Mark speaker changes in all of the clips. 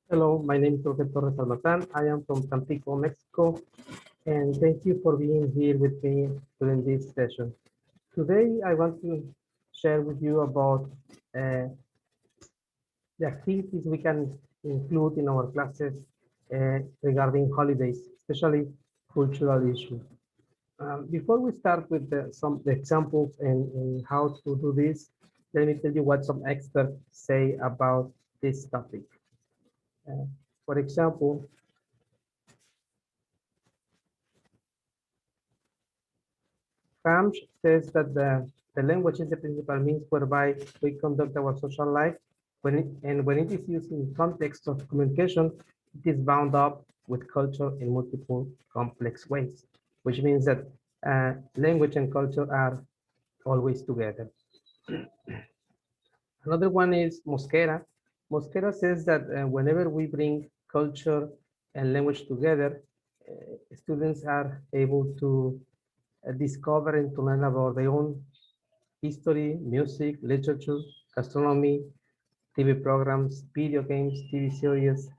Speaker 1: Hello, my name is Jorge Torres Almazan. I am from Tampico, Mexico, and thank you for being here with me during this session. Today, I want to share with you about uh, the activities we can include in our classes regarding holidays, especially cultural issues. Before we start with some examples and how to do this, let me tell you what some experts say about this topic. Uh, for example, Gramsci says that the language is the principal means whereby we conduct our social life, and when it is used in context of communication, it is bound up with culture in multiple complex ways, which means that language and culture are always together. Another one is Mosquera. Mosquera says that whenever we bring culture and language together, students are able to discover and to learn about their own history, music, literature, gastronomy, TV programs, video games, TV series,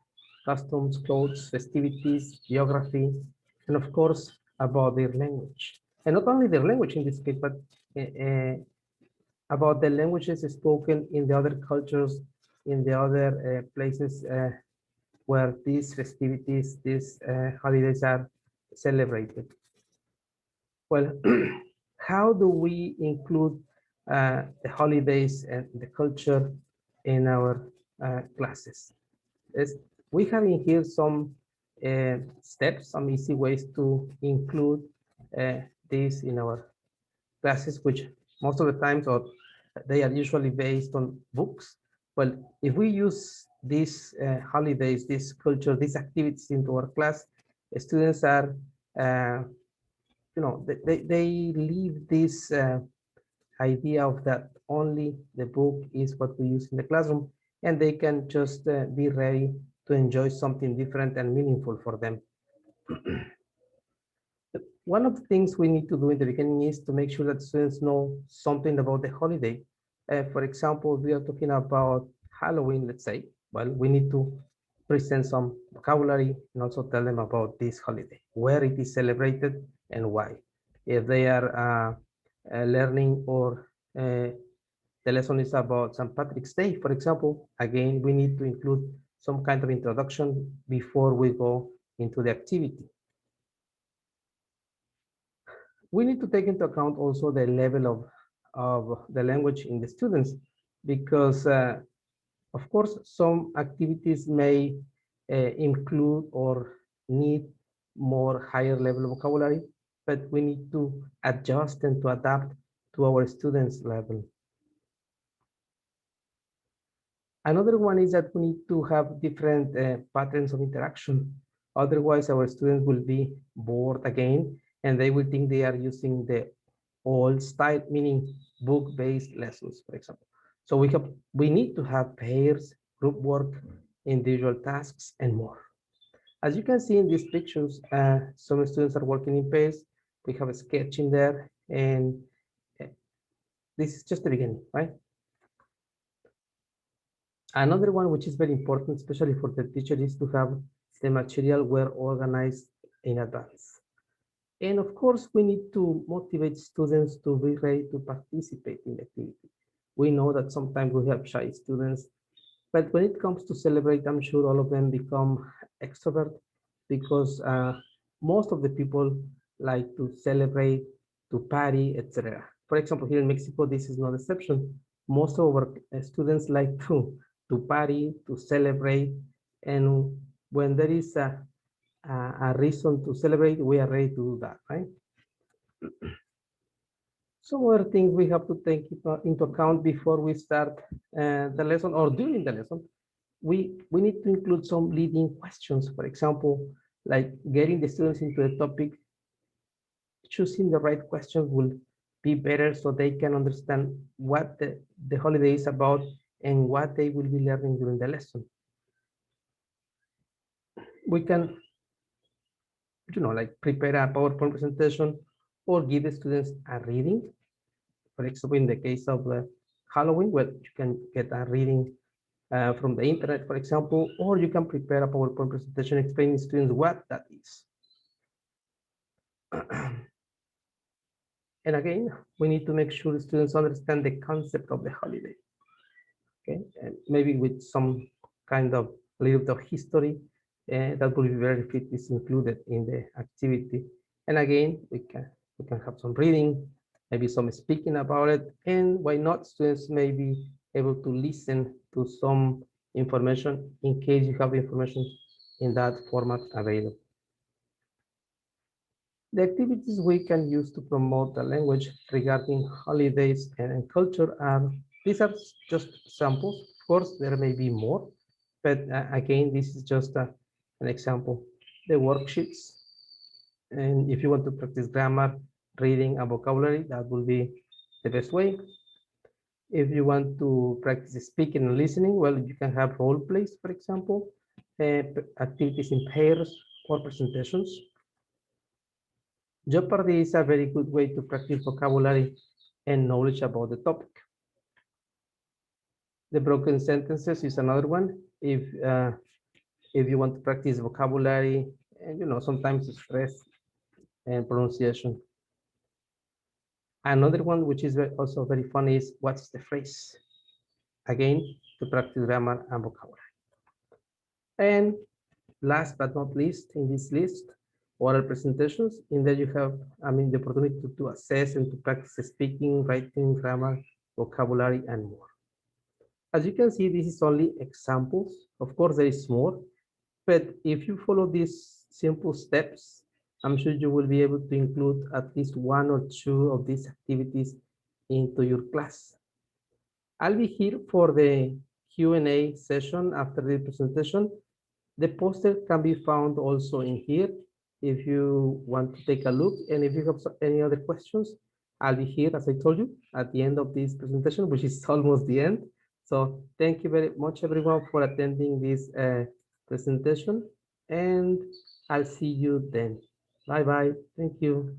Speaker 1: customs, clothes, festivities, geography, and of course, about their language. And not only their language in this case, but about the languages spoken in the other cultures, in the other places where these festivities, these holidays are celebrated. Well, how do we include the holidays and the culture in our classes? We have in here some steps, some easy ways to include this in our classes, which most of the times or they are usually based on books. Well, if we use these holidays, this culture, these activities into our class, students are uh, they leave this idea of that only the book is what we use in the classroom, and they can just be ready to enjoy something different and meaningful for them. One of the things we need to do in the beginning is to make sure that students know something about the holiday. For example, we are talking about Halloween, let's say. Well, we need to present some vocabulary and also tell them about this holiday, where it is celebrated and why. If they are learning or the lesson is about St. Patrick's Day, for example, again, we need to include some kind of introduction before we go into the activity. We need to take into account also the level of the language in the students, because of course some activities may include or need more higher level of vocabulary, but we need to adjust and to adapt to our students level. Another one is that we need to have different patterns of interaction. Otherwise, our students will be bored again, and they will think they are using the old style, meaning book-based lessons, for example. So we need to have pairs, group work, individual tasks, and more. As you can see in these pictures, some students are working in pairs. We have a sketch in there, and uh, this is just the beginning, right? Another one which is very important, especially for the teacher, is to have the material well organized in advance. And of course, we need to motivate students to be ready to participate in the activity. We know that sometimes we have shy students, but when it comes to celebrate, I'm sure all of them become extrovert, because most of the people like to celebrate, to party, etc. For example, here in Mexico, this is no exception. Most of our students like to party, to celebrate, and when there is a reason to celebrate, we are ready to do that, right? Some other things we have to take into account before we start the lesson or during the lesson. We need to include some leading questions. For example, like getting the students into the topic, choosing the right questions will be better so they can understand what the holiday is about and what they will be learning during the lesson. We can, like prepare a PowerPoint presentation or give the students a reading. For example, in the case of Halloween, well, you can get a reading from the internet, for example, or you can prepare a PowerPoint presentation explaining to students what that is. And again, we need to make sure students understand the concept of the holiday. Okay, and maybe with some kind of little bit of history, that will be very fit is included in the activity. And again, we can have some reading, maybe some speaking about it, and why not, students may be able to listen to some information in case you have information in that format available. The activities we can use to promote the language regarding holidays and culture are, these are just samples. Of course, there may be more, but again, this is just an example. The worksheets, and if you want to practice grammar, reading, and vocabulary, that will be the best way. If you want to practice speaking and listening, well, you can have role plays, for example, activities in pairs or presentations. Jeopardy is a very good way to practice vocabulary and knowledge about the topic. The broken sentences is another one. If you want to practice vocabulary and sometimes stress and pronunciation. Another one which is also very fun is what's the phrase? Again, to practice grammar and vocabulary. And last but not least in this list, oral presentations. In there you have, the opportunity to assess and to practice speaking, writing, grammar, vocabulary, and more. As you can see, this is only examples. Of course, there is more, but if you follow these simple steps, I'm sure you will be able to include at least one or two of these activities into your class. I'll be here for the Q&A session after the presentation. The poster can be found also in here if you want to take a look. And if you have any other questions, I'll be here, as I told you, at the end of this presentation, which is almost the end. So thank you very much, everyone, for attending this presentation. And I'll see you then. Bye-bye. Thank you.